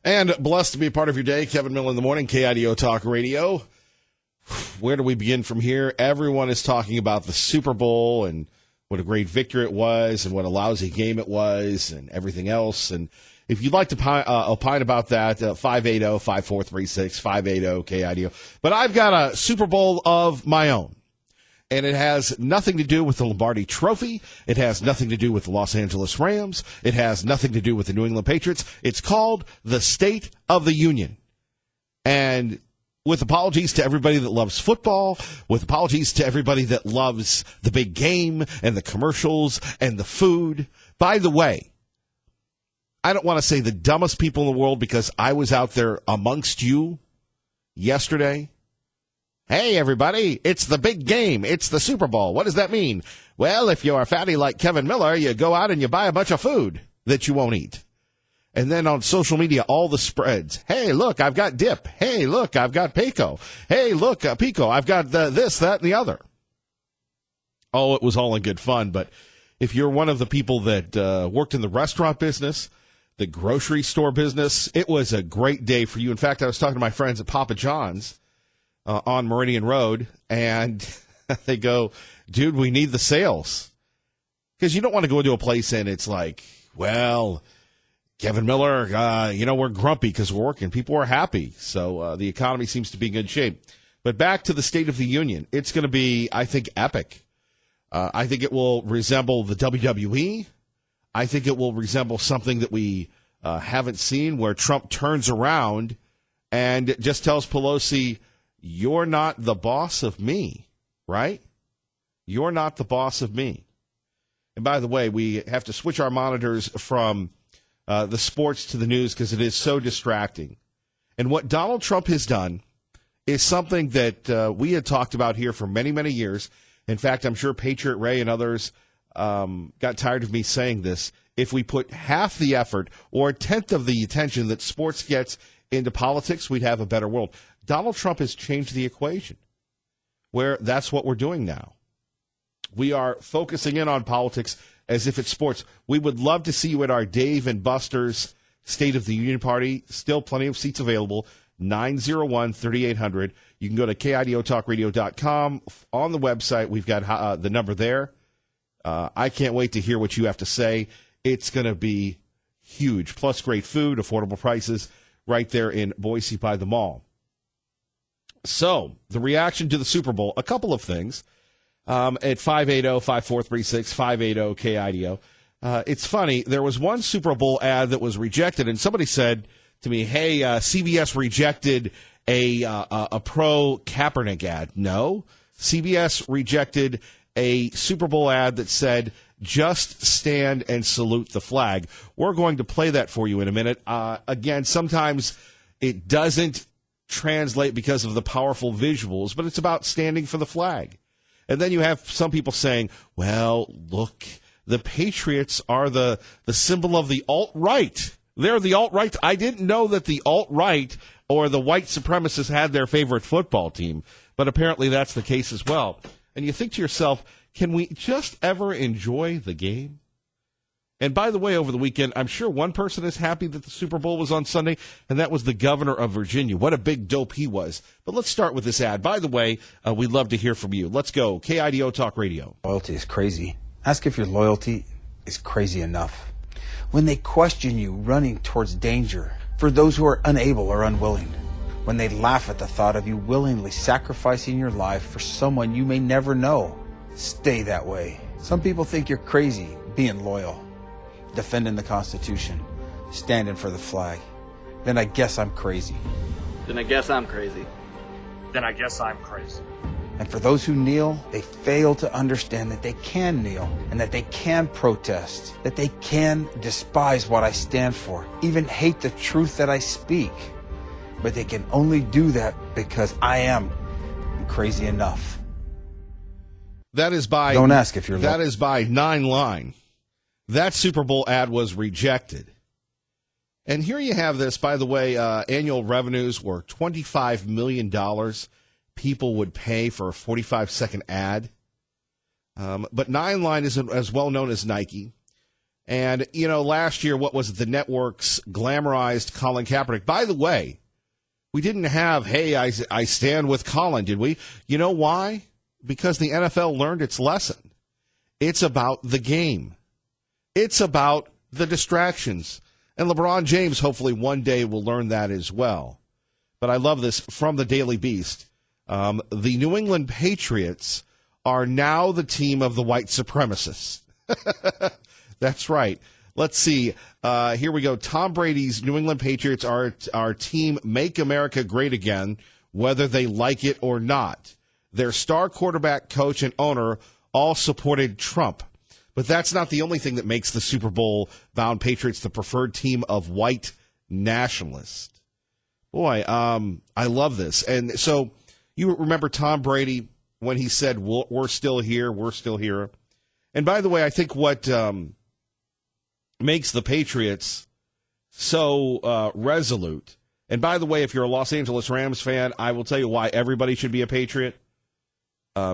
And blessed to be a part of your day. Kevin Miller in the morning, KIDO Talk Radio. Where do we begin from here? Everyone is talking about the Super Bowl and what a great victory it was and what a lousy game it was and everything else. And if you'd like to opine about that, 580-5436, 580-KIDO. But I've got a Super Bowl of my own. And it has nothing to do with the Lombardi Trophy. It has nothing to do with the Los Angeles Rams. It has nothing to do with the New England Patriots. It's called the State of the Union. And with apologies to everybody that loves football, with apologies to everybody that loves the big game and the commercials and the food. By the way, I don't want to say the dumbest people in the world because I was out there amongst you yesterday. Hey, everybody, it's the big game. It's the Super Bowl. What does that mean? Well, if you're a fatty like Kevin Miller, you go out and you buy a bunch of food that you won't eat. And then on social media, all the spreads. Hey, look, I've got dip. Hey, look, I've got Pico. Hey, look, Pico, I've got this, that, and the other. Oh, it was all in good fun. But if you're one of the people that worked in the restaurant business, the grocery store business, it was a great day for you. In fact, I was talking to my friends at Papa John's on Meridian Road, and they go, dude, we need the sales. Because you don't want to go into a place and it's like, well, Kevin Miller, we're grumpy because we're working. People are happy. So the economy seems to be in good shape. But back to the State of the Union. It's going to be, I think, epic. I think it will resemble the WWE. I think it will resemble something that we haven't seen where Trump turns around and just tells Pelosi, you're not the boss of me, right? You're not the boss of me. And by the way, we have to switch our monitors from the sports to the news because it is so distracting. And what Donald Trump has done is something that we had talked about here for many, many years. In fact, I'm sure Patriot Ray and others got tired of me saying this. If we put half the effort or a tenth of the attention that sports gets into politics, we'd have a better world. Donald Trump has changed the equation where that's what we're doing now. We are focusing in on politics as if it's sports. We would love to see you at our Dave and Buster's State of the Union party. Still plenty of seats available, 901-3800. You can go to KIDOTalkRadio.com. On the website, we've got the number there. I can't wait to hear what you have to say. It's going to be huge. Plus great food, affordable prices right there in Boise by the mall. So, the reaction to the Super Bowl, a couple of things. At 580-5436, 580-KIDO. It's funny, there was one Super Bowl ad that was rejected, and somebody said to me, hey, CBS rejected a pro Kaepernick ad. No, CBS rejected a Super Bowl ad that said, just stand and salute the flag. We're going to play that for you in a minute. Again, sometimes it doesn't translate because of the powerful visuals, but it's about standing for the flag. And then you have some people saying, well, look, the Patriots are the symbol of the alt-right. They're the alt-right. I didn't know that the alt-right or the white supremacists had their favorite football team, but apparently that's the case as well. And you think to yourself, can we just ever enjoy the game? And by the way, over the weekend, I'm sure one person is happy that the Super Bowl was on Sunday, and that was the governor of Virginia. What a big dope he was. But let's start with this ad. By the way, we'd love to hear from you. Let's go. KIDO Talk Radio. Loyalty is crazy. Ask if your loyalty is crazy enough. When they question you running towards danger for those who are unable or unwilling. When they laugh at the thought of you willingly sacrificing your life for someone you may never know. Stay that way. Some people think you're crazy being loyal. Defending the Constitution, standing for the flag. Then I guess I'm crazy. Then I guess I'm crazy. Then I guess I'm crazy. And for those who kneel, they fail to understand that they can kneel and that they can protest, that they can despise what I stand for, even hate the truth that I speak. But they can only do that because I am crazy enough. That is by Don't ask if you're That is by 9 Line. That Super Bowl ad was rejected. And here you have this, by the way, annual revenues were $25 million people would pay for a 45-second ad. But 9 Line isn't as well known as Nike. And, last year, what was it? The networks glamorized Colin Kaepernick. By the way, we didn't have, hey, I stand with Colin, did we? You know why? Because the NFL learned its lesson. It's about the game. It's about the distractions. And LeBron James, hopefully, one day will learn that as well. But I love this from the Daily Beast. The New England Patriots are now the team of the white supremacists. That's right. Let's see. Here we go. Tom Brady's New England Patriots are our team, make America great again, whether they like it or not. Their star quarterback, coach, and owner all supported Trump. But that's not the only thing that makes the Super Bowl-bound Patriots the preferred team of white nationalists. Boy, I love this. And so you remember Tom Brady when he said, we're still here, we're still here. And by the way, I think what makes the Patriots so resolute, and by the way, if you're a Los Angeles Rams fan, I will tell you why everybody should be a Patriot,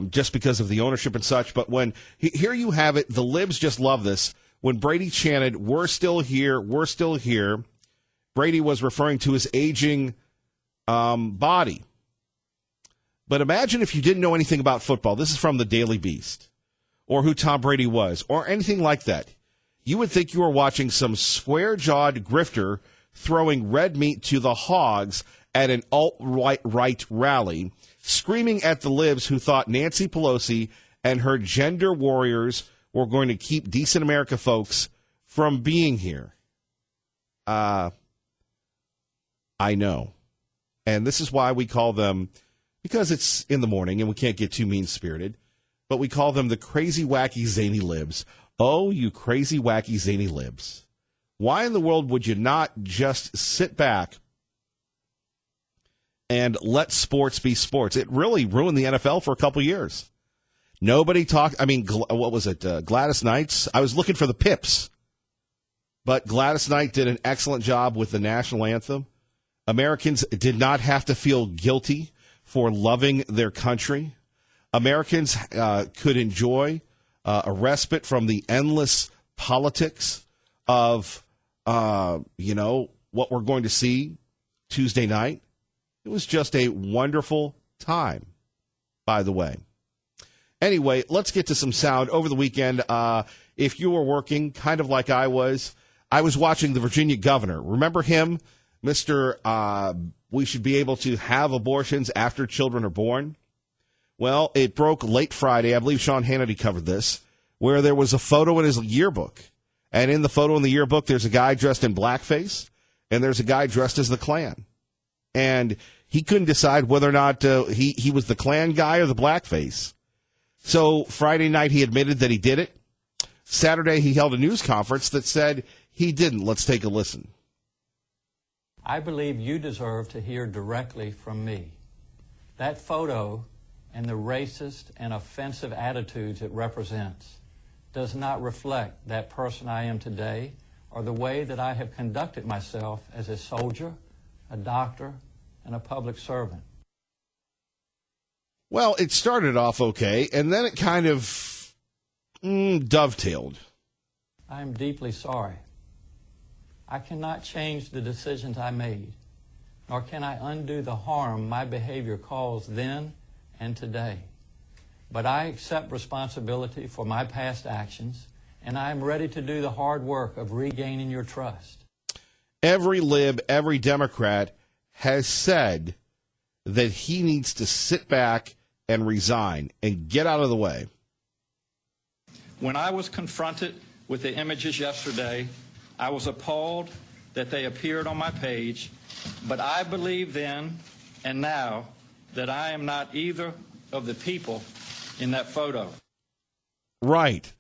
just because of the ownership and such. But when here you have it, the libs just love this. When Brady chanted, we're still here, Brady was referring to his aging body. But imagine if you didn't know anything about football. This is from the Daily Beast, or who Tom Brady was, or anything like that. You would think you were watching some square-jawed grifter throwing red meat to the hogs at an alt-right rally, screaming at the libs who thought Nancy Pelosi and her gender warriors were going to keep decent America folks from being here. I know. And this is why we call them, because it's in the morning and we can't get too mean-spirited, but we call them the crazy, wacky, zany libs. Oh, you crazy, wacky, zany libs. Why in the world would you not just sit back and let sports be sports? It really ruined the NFL for a couple years. Nobody talked. I mean, what was it? Gladys Knight? I was looking for the Pips. But Gladys Knight did an excellent job with the national anthem. Americans did not have to feel guilty for loving their country. Americans could enjoy a respite from the endless politics of, what we're going to see Tuesday night. It was just a wonderful time, by the way. Anyway, let's get to some sound. Over the weekend, if you were working, kind of like I was watching the Virginia governor. Remember him, Mr. We should be able to have abortions after children are born? Well, it broke late Friday. I believe Sean Hannity covered this, where there was a photo in his yearbook. And in the photo in the yearbook, there's a guy dressed in blackface, and there's a guy dressed as the Klan. And he couldn't decide whether or not he was the Klan guy or the blackface. So Friday night, he admitted that he did it. Saturday, he held a news conference that said he didn't. Let's take a listen. I believe you deserve to hear directly from me. That photo and the racist and offensive attitudes it represents does not reflect that person I am today or the way that I have conducted myself as a soldier, a doctor, and a public servant. Well, it started off okay, and then it kind of dovetailed. I am deeply sorry. I cannot change the decisions I made, nor can I undo the harm my behavior caused then and today. But I accept responsibility for my past actions, and I am ready to do the hard work of regaining your trust. Every lib, every Democrat has said that he needs to sit back and resign and get out of the way. When I was confronted with the images yesterday, I was appalled that they appeared on my page, but I believe then and now that I am not either of the people in that photo. Right.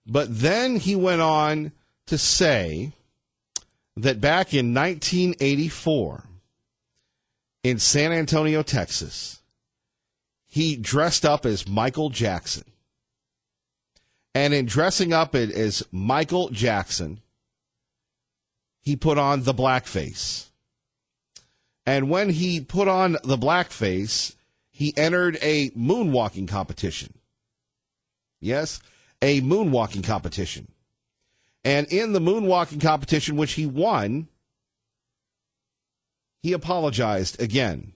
But then he went on to say that back in 1984, in San Antonio, Texas, he dressed up as Michael Jackson. And in dressing up as Michael Jackson, he put on the blackface. And when he put on the blackface, he entered a moonwalking competition. Yes, a moonwalking competition. And in the moonwalking competition, which he won, he apologized again.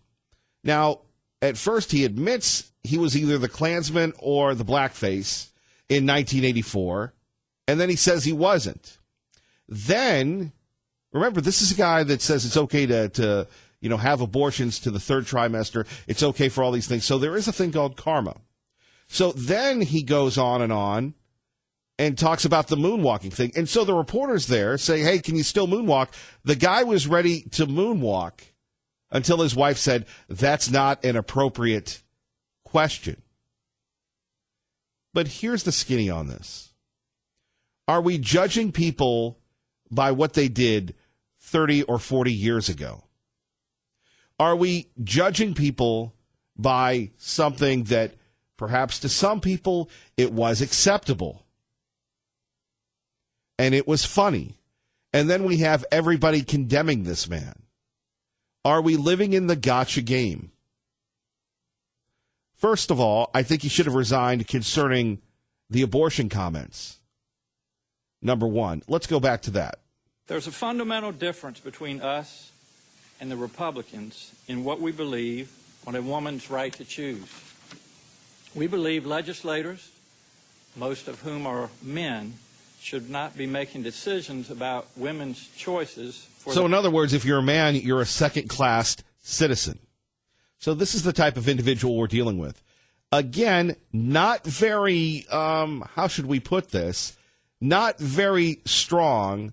Now, at first, he admits he was either the Klansman or the blackface in 1984, and then he says he wasn't. Then, remember, this is a guy that says it's okay to have abortions to the third trimester. It's okay for all these things. So there is a thing called karma. So then he goes on and talks about the moonwalking thing. And so the reporters there say, hey, can you still moonwalk? The guy was ready to moonwalk until his wife said, that's not an appropriate question. But here's the skinny on this. Are we judging people by what they did 30 or 40 years ago? Are we judging people by something that perhaps to some people it was acceptable and it was funny, and then we have everybody condemning this man? Are we living in the gotcha game? First of all, I think he should have resigned concerning the abortion comments. Number one. Let's go back to that. There's a fundamental difference between us and the Republicans in what we believe on a woman's right to choose. We believe legislators, most of whom are men, should not be making decisions about women's choices. So in other words, if you're a man, you're a second-class citizen. So this is the type of individual we're dealing with. Again, not very, how should we put this? Not very strong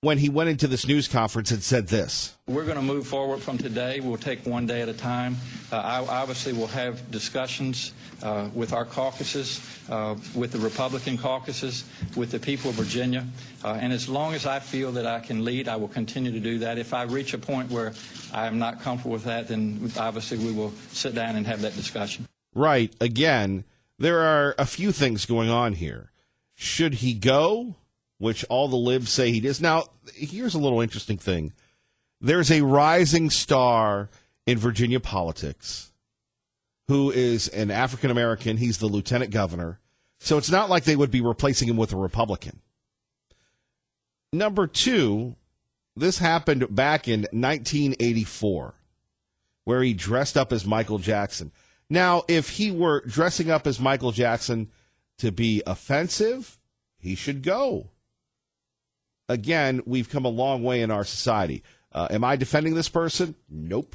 when he went into this news conference and said this. We're going to move forward from today. We'll take one day at a time. I obviously will have discussions with our caucuses, with the Republican caucuses, with the people of Virginia. And as long as I feel that I can lead, I will continue to do that. If I reach a point where I am not comfortable with that, then obviously we will sit down and have that discussion. Right. Again, there are a few things going on here. Should he go? Which all the libs say he does. Now, here's a little interesting thing. There's a rising star in Virginia politics who is an African-American. He's the lieutenant governor. So it's not like they would be replacing him with a Republican. Number two, this happened back in 1984, where he dressed up as Michael Jackson. Now, if he were dressing up as Michael Jackson to be offensive, he should go. Again, we've come a long way in our society. Am I defending this person? Nope.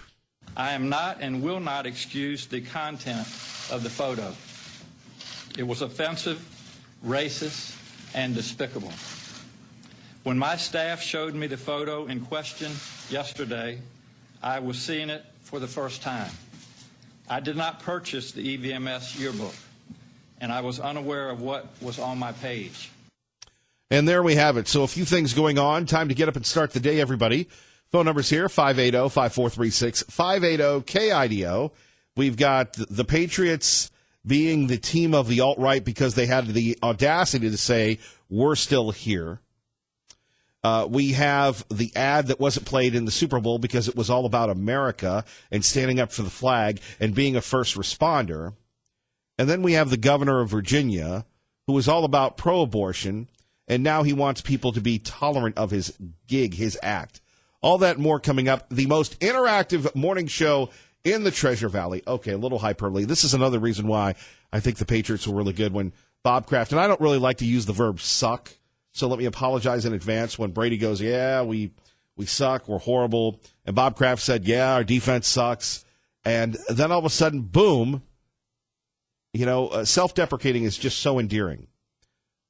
I am not and will not excuse the content of the photo. It was offensive, racist, and despicable. When my staff showed me the photo in question yesterday, I was seeing it for the first time. I did not purchase the EVMS yearbook, and I was unaware of what was on my page. And there we have it. So a few things going on. Time to get up and start the day, everybody. Phone numbers here, 580-5436, 580-KIDO. We've got the Patriots being the team of the alt-right because they had the audacity to say, we're still here. We have the ad that wasn't played in the Super Bowl because it was all about America and standing up for the flag and being a first responder. And then we have the governor of Virginia, who is all about pro-abortion, and now he wants people to be tolerant of his gig, his act. All that and more coming up. The most interactive morning show in the Treasure Valley. Okay, a little hyperbole. This is another reason why I think the Patriots were really good when Bob Kraft, and I don't really like to use the verb suck, so let me apologize in advance when Brady goes, yeah, we suck, we're horrible. And Bob Kraft said, yeah, our defense sucks. And then all of a sudden, boom, self-deprecating is just so endearing.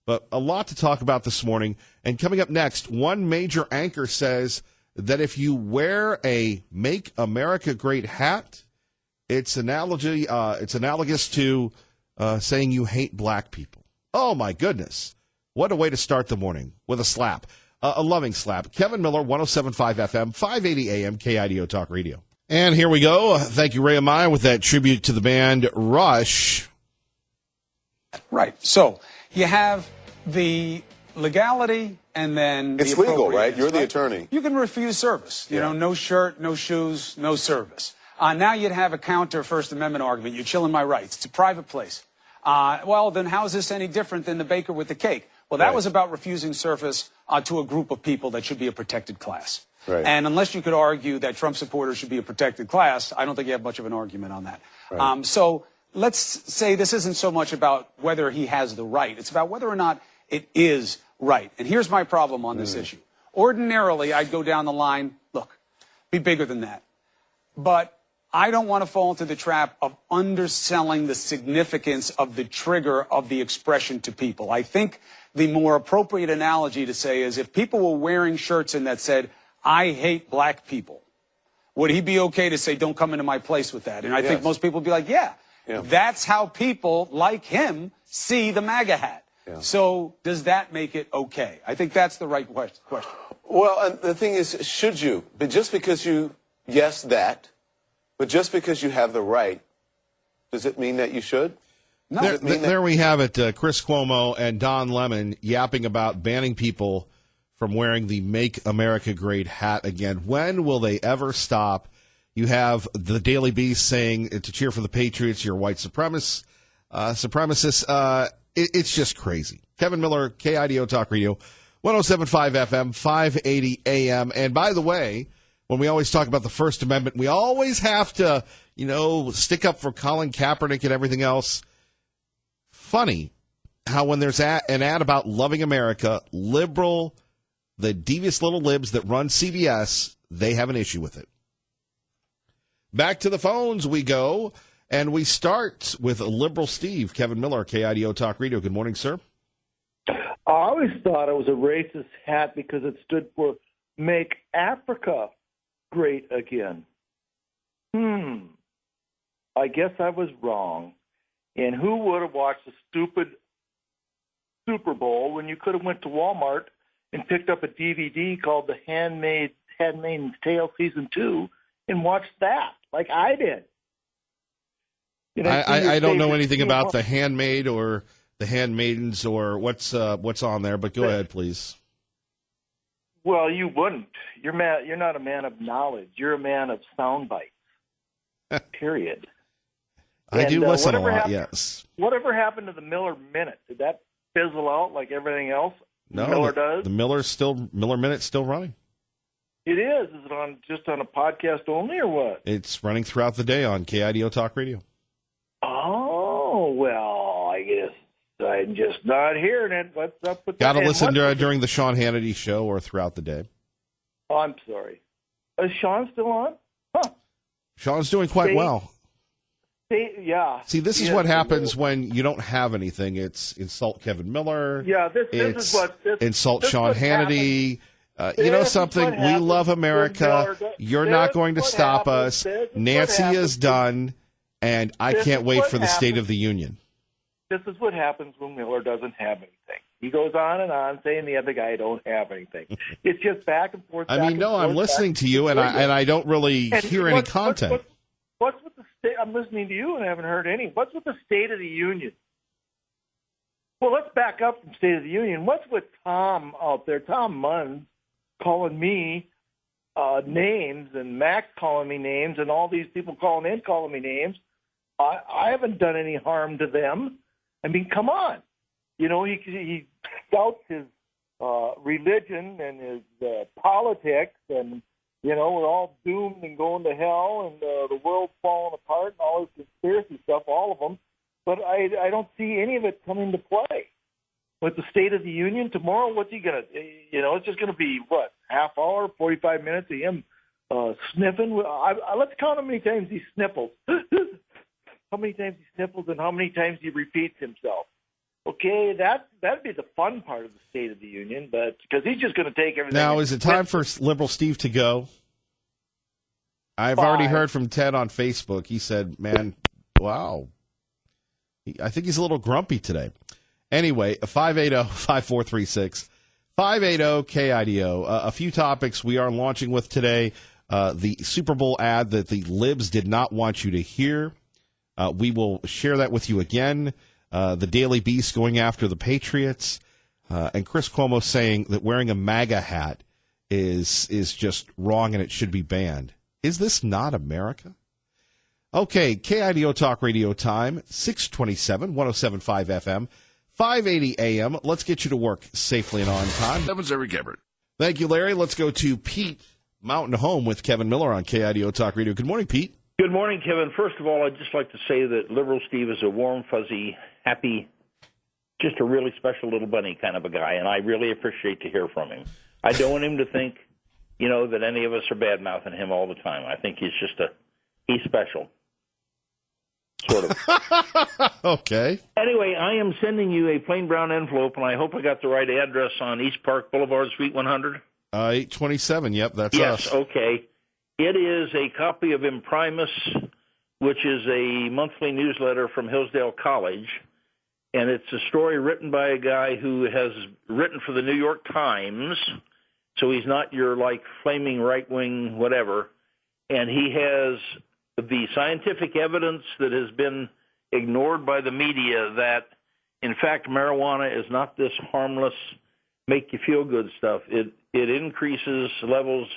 But a lot to talk about this morning. And coming up next, one major anchor says that if you wear a Make America Great hat, it's analogous to saying you hate black people. Oh, my goodness. What a way to start the morning with a slap, a loving slap. Kevin Miller, 107.5 FM, 580 AM, KIDO Talk Radio. And here we go. Thank you, Ray Amaya, with that tribute to the band Rush. Right. So you have the legality and then it's the legal, right? You're the attorney. You can refuse service. You know, no shirt, no shoes, no service. Now you'd have a counter First Amendment argument. You're chilling my rights. It's a private place. Well, then how is this any different than the baker with the cake? Well, that was about refusing service to a group of people that should be a protected class. Right. And unless you could argue that Trump supporters should be a protected class, I don't think you have much of an argument on that. Right. So let's say this isn't so much about whether he has the right. It's about whether or not it is right. And here's my problem on this issue. Ordinarily, I'd go down the line, look, be bigger than that. But I don't want to fall into the trap of underselling the significance of the trigger of the expression to people. I think the more appropriate analogy to say is if people were wearing shirts in that said, I hate black people, would he be okay to say, don't come into my place with that? And I think most people would be like, yeah, that's how people like him see the MAGA hat. Yeah. So does that make it okay? I think that's the right question. Well, and the thing is, should you? But just because you, yes, that, but just because you have the right, does it mean that you should? No. There we have it, Chris Cuomo and Don Lemon yapping about banning people from wearing the Make America Great hat again. When will they ever stop? You have the Daily Beast saying to cheer for the Patriots, you're white supremacists. It's just crazy. Kevin Miller, KIDO Talk Radio, 107.5 FM, 580 AM. And by the way, when we always talk about the First Amendment, we always have to, stick up for Colin Kaepernick and everything else. Funny how when there's an ad about loving America, the devious little libs that run CBS, they have an issue with it. Back to the phones we go, and we start with Liberal Steve. Kevin Miller, KIDO Talk Radio. Good morning, sir. I always thought it was a racist hat because it stood for Make Africa Great Again. I guess I was wrong. And who would have watched a stupid Super Bowl when you could have went to Walmart and picked up a DVD called The Handmaid's Tale Season 2 and watched that, like I did. I don't know anything about The Handmaid or The Handmaidens or what's on there, but go ahead, please. Well, you wouldn't. You're not a man of knowledge. You're a man of sound bites, period. I do listen a lot, yes. Whatever happened to the Miller Minute? Did that fizzle out like everything else? No, Miller does? The Miller Minute's still running. It is. Is it just on a podcast only or what? It's running throughout the day on KIDO Talk Radio. Oh, well, I guess I'm just not hearing it. What's up with that? Got to listen during the Sean Hannity show or throughout the day. Oh, I'm sorry. Is Sean still on? Huh. Sean's doing quite well. Yeah. See, this is what happens when you don't have anything. It's insult Kevin Miller. Yeah, this is what... insult Sean Hannity. You know something? We love America. You're not going to stop us. Nancy is done, and I can't wait for the State of the Union. This is what happens when Miller doesn't have anything. He goes on and on saying the other guy don't have anything. It's just back and forth. I'm listening to you, and I don't really hear any content. What's with the state? I'm listening to you and haven't heard any. What's with the State of the Union? Well, let's back up from State of the Union. What's with Tom out there, Tom Munn, calling me names, and Max calling me names, and all these people calling me names? I haven't done any harm to them. I mean, come on. He doubts his religion and his politics, and we're all doomed and going to hell, and the world's falling apart, and all this conspiracy stuff, all of them. But I don't see any of it coming to play. With the State of the Union tomorrow, what's he going to, it's just going to be, half hour, 45 minutes of him sniffing? Let's count how many times he sniffles. How many times he sniffles and how many times he repeats himself. Okay, that'd be the fun part of the State of the Union, but because he's just going to take everything. Now, is it time for Liberal Steve to go? I've already heard from Ted on Facebook. He said, man, wow. I think he's a little grumpy today. Anyway, 580-5436, 580-KIDO. A few topics we are launching with today. The Super Bowl ad that the libs did not want you to hear. We will share that with you again. The Daily Beast going after the Patriots, and Chris Cuomo saying that wearing a MAGA hat is just wrong and it should be banned. Is this not America? Okay, KIDO Talk Radio time, 627, 107.5 FM, 5:80 a.m. Let's get you to work safely and on time. That was Eric Everett. Thank you, Larry. Let's go to Pete Mountain Home with Kevin Miller on KIDO Talk Radio. Good morning, Pete. Good morning, Kevin. First of all, I'd just like to say that Liberal Steve is a warm, fuzzy, happy, just a really special little bunny kind of a guy, and I really appreciate to hear from him. I don't want him to think, that any of us are bad-mouthing him all the time. I think he's special, sort of. Okay. Anyway, I am sending you a plain brown envelope, and I hope I got the right address on East Park Boulevard, Suite 100. 827, yep, that's yes, us. Okay. It is a copy of Imprimus, which is a monthly newsletter from Hillsdale College, and it's a story written by a guy who has written for the New York Times, so he's not your, flaming right-wing whatever, and he has the scientific evidence that has been ignored by the media that, in fact, marijuana is not this harmless, make-you-feel-good stuff. It increases levels.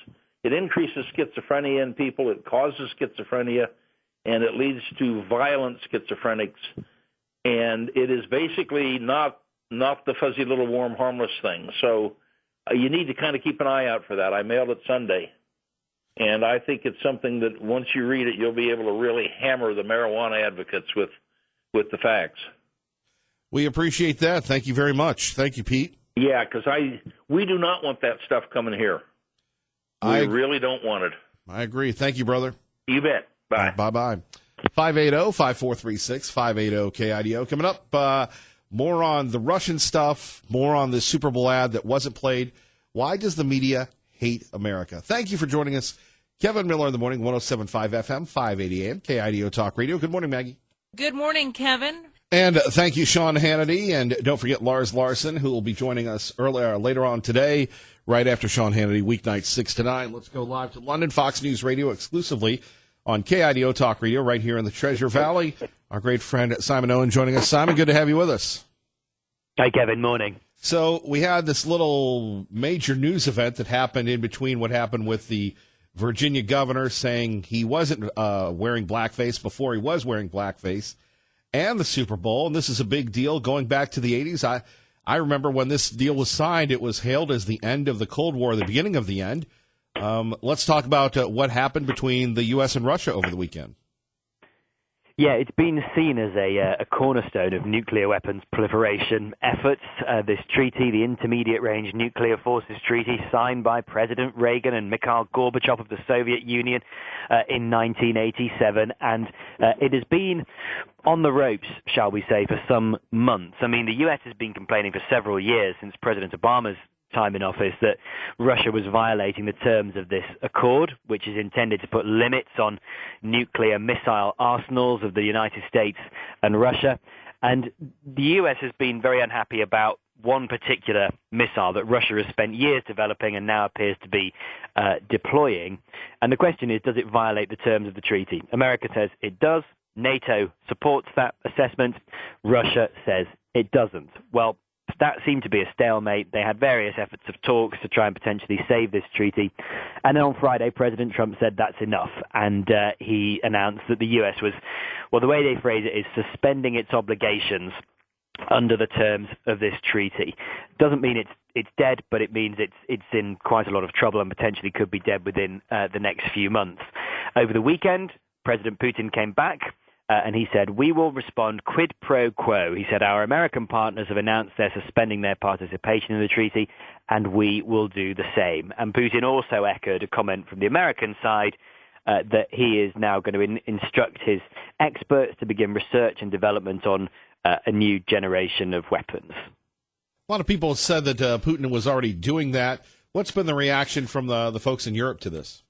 It increases schizophrenia in people. It causes schizophrenia, and it leads to violent schizophrenics. And it is basically not the fuzzy little warm, harmless thing. So you need to kind of keep an eye out for that. I mailed it Sunday, and I think it's something that once you read it, you'll be able to really hammer the marijuana advocates with the facts. We appreciate that. Thank you very much. Thank you, Pete. Yeah, because we do not want that stuff coming here. We really don't want it. I agree. Thank you, brother. You bet. Bye. Bye-bye. 580-5436, 580-KIDO. Coming up, more on the Russian stuff, more on the Super Bowl ad that wasn't played. Why does the media hate America? Thank you for joining us. Kevin Miller in the morning, 107.5 FM, 580 AM, KIDO Talk Radio. Good morning, Maggie. Good morning, Kevin. And thank you, Sean Hannity. And don't forget Lars Larson, who will be joining us later on today, right after Sean Hannity, weeknights 6 to 9. Let's go live to London, Fox News Radio, exclusively on KIDO Talk Radio, right here in the Treasure Valley. Our great friend Simon Owen joining us. Simon, good to have you with us. Hi, Kevin. Morning. So we had this little major news event that happened in between what happened with the Virginia governor saying he wasn't wearing blackface before he was wearing blackface, and the Super Bowl. And this is a big deal going back to the 80s. I remember when this deal was signed, it was hailed as the end of the Cold War, the beginning of the end. Let's talk about what happened between the U.S. and Russia over the weekend. Yeah, it's been seen as a cornerstone of nuclear weapons proliferation efforts. This treaty, the Intermediate Range Nuclear Forces Treaty, signed by President Reagan and Mikhail Gorbachev of the Soviet Union in 1987. And it has been on the ropes, shall we say, for some months. I mean, the U.S. has been complaining for several years since President Obama's time in office that Russia was violating the terms of this accord, which is intended to put limits on nuclear missile arsenals of the United States and Russia. And the U.S. has been very unhappy about one particular missile that Russia has spent years developing and now appears to be deploying. And the question is, does it violate the terms of the treaty? America says it does. NATO supports that assessment. Russia says it doesn't. Well, that seemed to be a stalemate. They had various efforts of talks to try and potentially save this treaty. And then on Friday, President Trump said that's enough. And he announced that the U.S. was, well, the way they phrase it is suspending its obligations under the terms of this treaty. Doesn't mean it's dead, but it means it's in quite a lot of trouble and potentially could be dead within the next few months. Over the weekend, President Putin came back. And he said, we will respond quid pro quo. He said, our American partners have announced they're suspending their participation in the treaty, and we will do the same. And Putin also echoed a comment from the American side that he is now going to instruct his experts to begin research and development on a new generation of weapons. A lot of people have said that Putin was already doing that. What's been the reaction from the folks in Europe to this?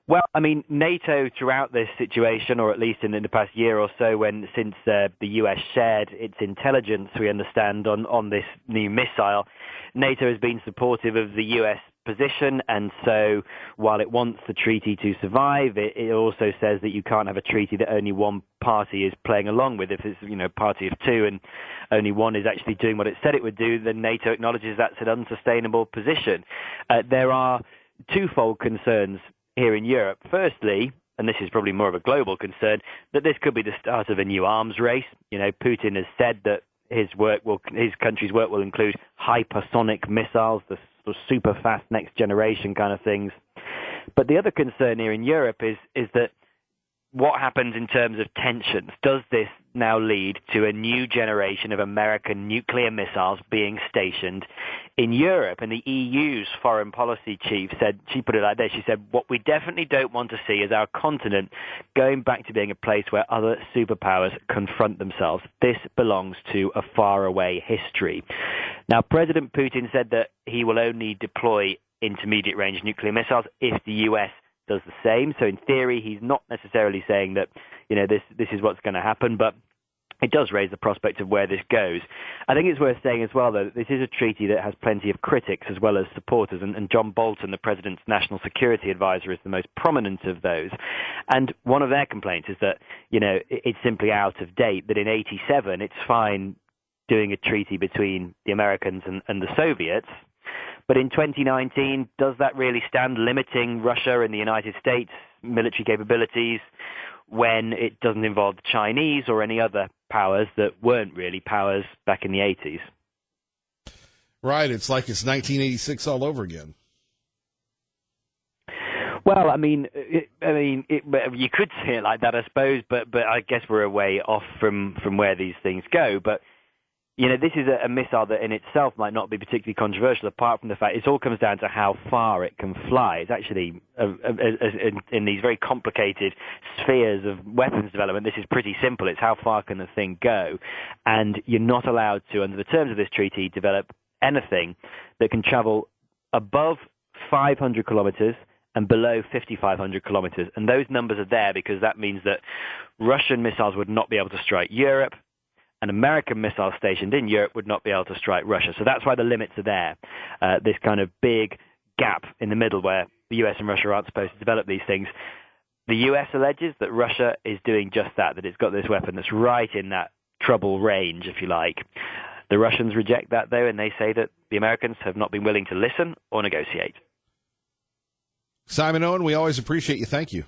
Well, I mean, NATO throughout this situation, or at least in the past year or so, since the U.S. shared its intelligence, we understand, on this new missile, NATO has been supportive of the U.S. position, and so while it wants the treaty to survive, it also says that you can't have a treaty that only one party is playing along with. If it's a party of two and only one is actually doing what it said it would do, then NATO acknowledges that's an unsustainable position. There are twofold concerns here in Europe. Firstly, and this is probably more of a global concern, that this could be the start of a new arms race. You know, Putin has said that his country's work will include hypersonic missiles, the sort of super fast next generation kind of things. But the other concern here in Europe is that what happens in terms of tensions? Does this now lead to a new generation of American nuclear missiles being stationed in Europe? And the EU's foreign policy chief said, she put it like this, she said, what we definitely don't want to see is our continent going back to being a place where other superpowers confront themselves. This belongs to a faraway history. Now, President Putin said that he will only deploy intermediate-range nuclear missiles if the U.S. does the same. So in theory, he's not necessarily saying that, you know, this is what's going to happen, but it does raise the prospect of where this goes. I think it's worth saying as well, though, that this is a treaty that has plenty of critics as well as supporters, and John Bolton, the president's national security advisor, is the most prominent of those. And one of their complaints is that, you know, it's simply out of date, that in 1987 it's fine doing a treaty between the Americans and the Soviets, but in 2019, does that really stand limiting Russia and the United States military capabilities when it doesn't involve the Chinese or any other powers that weren't really powers back in the 80s? Right. It's like it's 1986 all over again. Well, I mean, you could say it like that, I suppose, but I guess we're a way off from where these things go. But you know, this is a missile that in itself might not be particularly controversial, apart from the fact it all comes down to how far it can fly. It's actually, in these very complicated spheres of weapons development, this is pretty simple. It's how far can the thing go? And you're not allowed to, under the terms of this treaty, develop anything that can travel above 500 kilometers and below 5,500 kilometers. And those numbers are there because that means that Russian missiles would not be able to strike Europe, an American missile stationed in Europe would not be able to strike Russia. So that's why the limits are there, this kind of big gap in the middle where the US and Russia aren't supposed to develop these things. The US alleges that Russia is doing just that it's got this weapon that's right in that trouble range, if you like. The Russians reject that, though, and they say that the Americans have not been willing to listen or negotiate. Simon Owen, we always appreciate you. Thank you.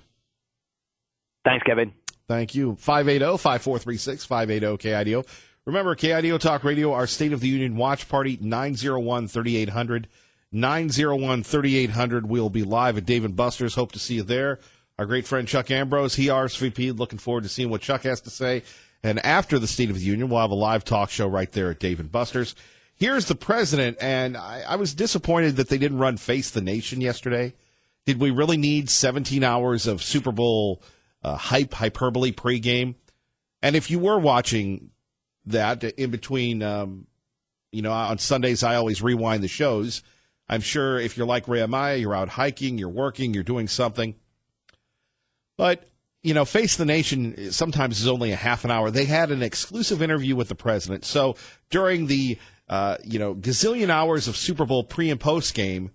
Thanks, Kevin. Thank you. 580-5436, 580-KIDO. Remember, KIDO Talk Radio, our State of the Union Watch Party, 901-3800. 901-3800. We'll be live at Dave & Buster's. Hope to see you there. Our great friend Chuck Ambrose, he RSVP'd. Looking forward to seeing what Chuck has to say. And after the State of the Union, we'll have a live talk show right there at Dave & Buster's. Here's the president, and I was disappointed that they didn't run Face the Nation yesterday. Did we really need 17 hours of Super Bowl hyperbole pregame? And if you were watching that in between, on Sundays I always rewind the shows. I'm sure if you're like Ray Amaya, you're out hiking, you're working, you're doing something. But, Face the Nation sometimes is only a half an hour. They had an exclusive interview with the president. So during the, gazillion hours of Super Bowl pre and post game,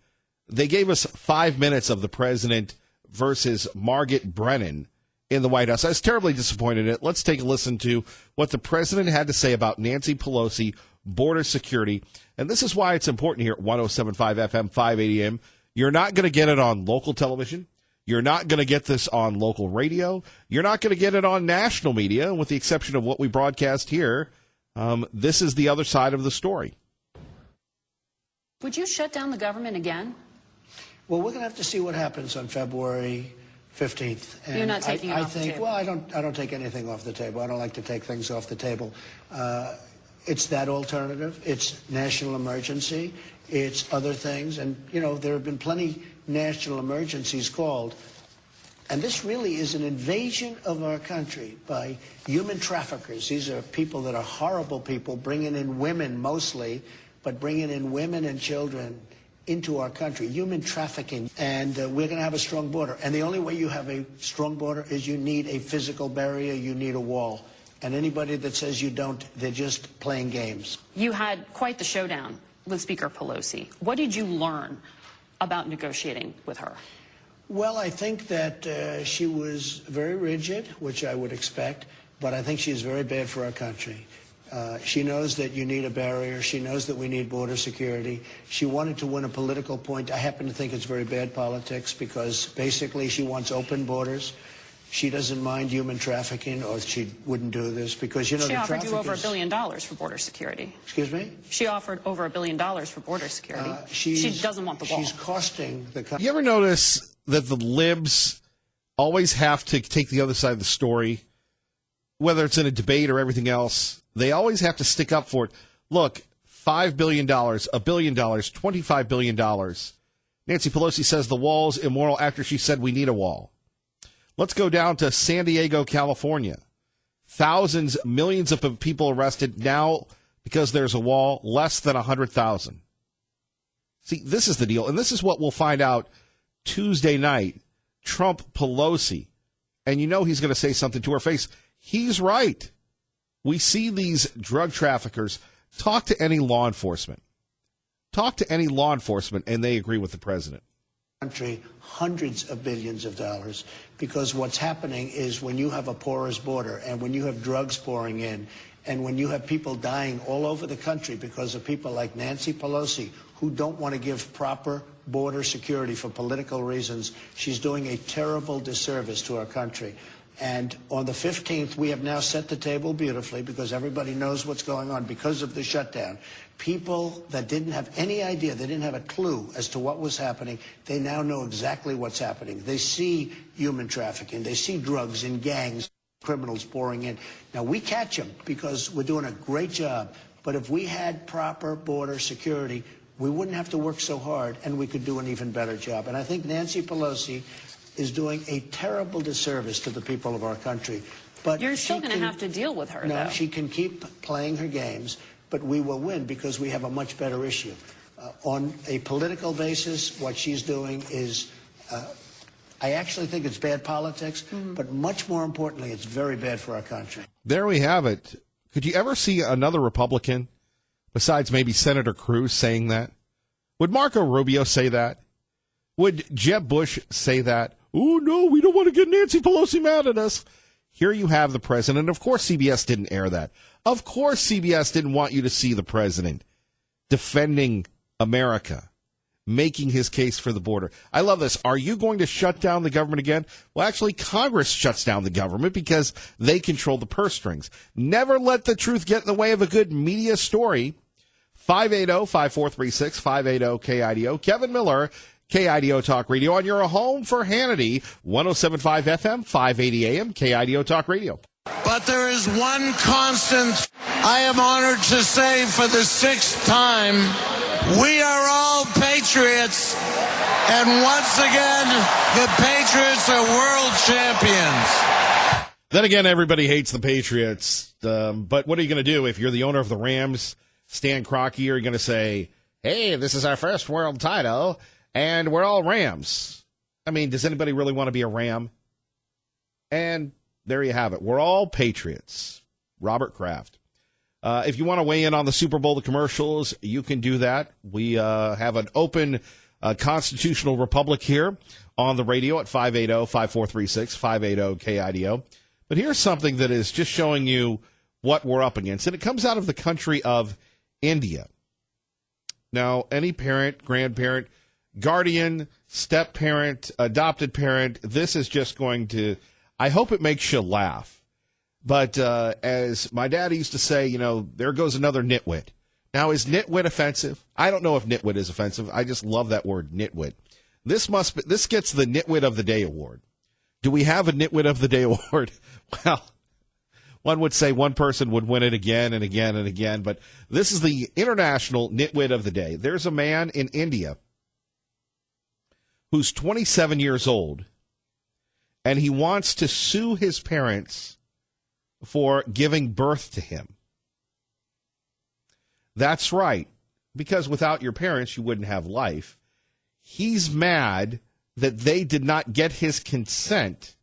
they gave us 5 minutes of the president versus Margaret Brennan in the White House. I was terribly disappointed in it. Let's take a listen to what the president had to say about Nancy Pelosi, border security. And this is why it's important here at 107.5 FM, 580 AM. You're not going to get it on local television. You're not going to get this on local radio. You're not going to get it on national media, with the exception of what we broadcast here. This is the other side of the story. Would you shut down the government again? Well, we're going to have to see what happens on February 15th. And you're not taking it off the table? Well, I don't take anything off the table. I don't like to take things off the table. It's that alternative. It's national emergency. It's other things. And, there have been plenty national emergencies called. And this really is an invasion of our country by human traffickers. These are people that are horrible people, bringing in women mostly, but bringing in women and children into our country, human trafficking, and we're going to have a strong border. And the only way you have a strong border is you need a physical barrier, you need a wall. And anybody that says you don't, they're just playing games. You had quite the showdown with Speaker Pelosi. What did you learn about negotiating with her? Well, I think that she was very rigid, which I would expect, but I think she's very bad for our country. She knows that you need a barrier. She knows that we need border security. She wanted to win a political point. I happen to think it's very bad politics because basically she wants open borders. she doesn't mind human trafficking, or she wouldn't do this because, you know, She the offered you over traffickers- $1 billion for border security. Excuse me? She offered over $1 billion for border security. She doesn't want the wall. She's costing the country. You ever notice that the libs always have to take the other side of the story, whether it's in a debate or everything else? They always have to stick up for it. Look, $5 billion, $1 billion, $25 billion. Nancy Pelosi says the wall's immoral after she said we need a wall. Let's go down to San Diego, California. Thousands, millions of people arrested now because there's a wall, less than 100,000. See, this is the deal, and this is what we'll find out Tuesday night. Trump, Pelosi, and you know he's going to say something to her face. He's right. We see these drug traffickers. Talk to any law enforcement. Talk to any law enforcement, and they agree with the president. Country hundreds of billions of dollars, because what's happening is when you have a porous border and when you have drugs pouring in and when you have people dying all over the country because of people like Nancy Pelosi who don't want to give proper border security for political reasons, she's doing a terrible disservice to our country. And on the 15th, we have now set the table beautifully because everybody knows what's going on because of the shutdown. People that didn't have any idea, they didn't have a clue as to what was happening, they now know exactly what's happening. They see human trafficking. They see drugs in gangs, criminals pouring in. Now, we catch them because we're doing a great job. But if we had proper border security, we wouldn't have to work so hard, and we could do an even better job. And I think Nancy Pelosi is doing a terrible disservice to the people of our country. But You're still going to have to deal with her, no, though. she can keep playing her games, but we will win because we have a much better issue. On a political basis, what she's doing is, I actually think it's bad politics, but much more importantly, it's very bad for our country. There we have it. Could you ever see another Republican, besides maybe Senator Cruz, saying that? Would Marco Rubio say that? Would Jeb Bush say that? Oh, no, we don't want to get Nancy Pelosi mad at us. Here you have the president. Of course, CBS didn't air that. Of course, CBS didn't want you to see the president defending America, making his case for the border. I love this. Are you going to shut down the government again? Well, actually, Congress shuts down the government because they control the purse strings. Never let the truth get in the way of a good media story. 580-5436, 580-KIDO. Kevin Miller, KIDO Talk Radio, on your home for Hannity, 107.5 FM, 580 AM, KIDO Talk Radio. But there is one constant I am honored to say for the 6th time. We are all patriots, and once again, the Patriots are world champions. Then again, everybody hates the Patriots, but what are you going to do if you're the owner of the Rams, Stan Kroenke? Are you going to say, hey, this is our first world title, and we're all Rams? I mean, does anybody really want to be a Ram? And there you have it. We're all Patriots. Robert Kraft. If you want to weigh in on the Super Bowl, the commercials, you can do that. We have an open constitutional republic here on the radio at 580-5436, 580-KIDO. But here's something that is just showing you what we're up against. And it comes out of the country of India. Now, any parent, grandparent, guardian, step-parent, adopted parent, this is just going to, I hope it makes you laugh. But as my dad used to say, you know, there goes another nitwit. Now, is nitwit offensive? I don't know if nitwit is offensive. I just love that word, nitwit. This gets the Nitwit of the Day award. Do we have a Nitwit of the Day award? Well, one would say one person would win it again and again and again, but this is the International Nitwit of the Day. There's a man in India who's 27 years old, and he wants to sue his parents for giving birth to him. That's right, because without your parents, you wouldn't have life. He's mad that they did not get his consent,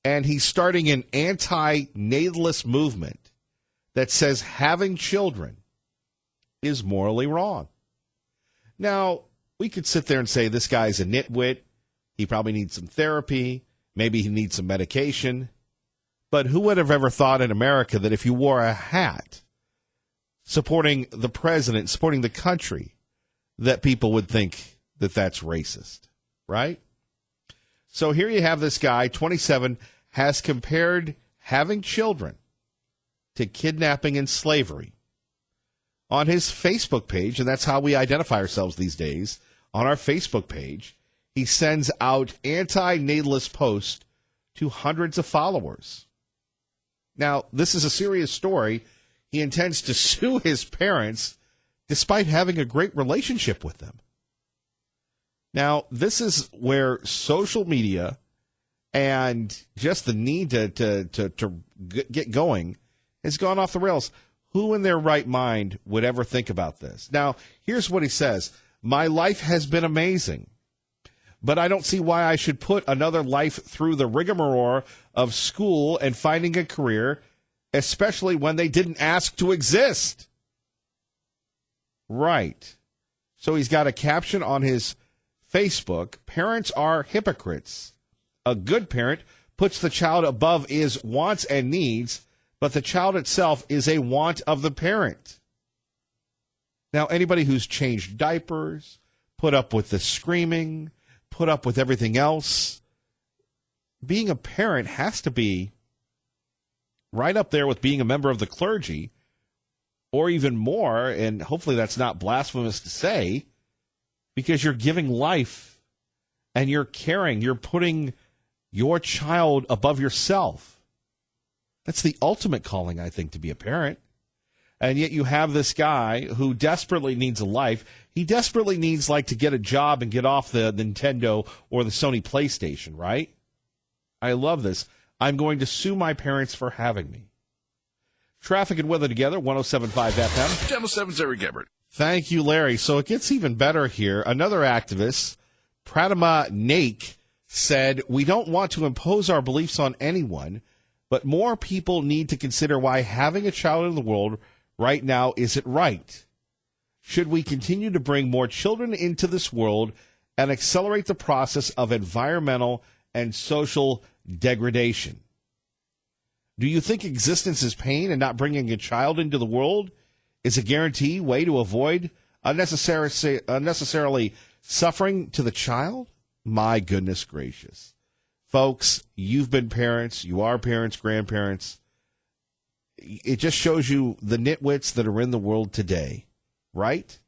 and he's starting an anti-natalist movement that says having children is morally wrong. Now, we could sit there and say this guy's a nitwit. He probably needs some therapy. Maybe he needs some medication. But who would have ever thought in America that if you wore a hat supporting the president, supporting the country, that people would think that that's racist, right? So here you have this guy, 27, has compared having children to kidnapping and slavery on his Facebook page, and that's how we identify ourselves these days. On our Facebook page, he sends out anti-natalist posts to hundreds of followers. Now, this is a serious story. He intends to sue his parents despite having a great relationship with them. Now, this is where social media and just the need to get going has gone off the rails. Who in their right mind would ever think about this? Now, here's what he says. My life has been amazing, but I don't see why I should put another life through the rigmarole of school and finding a career, especially when they didn't ask to exist. Right. So he's got a caption on his Facebook, parents are hypocrites. A good parent puts the child above his wants and needs, but the child itself is a want of the parent. Now, anybody who's changed diapers, put up with the screaming, put up with everything else, being a parent has to be right up there with being a member of the clergy, or even more, and hopefully that's not blasphemous to say, because you're giving life and you're caring, you're putting your child above yourself. That's the ultimate calling, I think, to be a parent. And yet you have this guy who desperately needs a life. He desperately needs, like, to get a job and get off the Nintendo or the Sony PlayStation, right? I love this. I'm going to sue my parents for having me. Traffic and weather together, 107.5 FM. Channel 7's Eric Everett. Thank you, Larry. So it gets even better here. Another activist, Pratama Naik, said, we don't want to impose our beliefs on anyone, but more people need to consider why having a child in the world right now isn't right. Should we continue to bring more children into this world and accelerate the process of environmental and social degradation? Do you think existence is pain and not bringing a child into the world is a guarantee way to avoid unnecessarily suffering to the child? My goodness gracious. Folks, you've been parents, you are parents, grandparents. It just shows you the nitwits that are in the world today, right?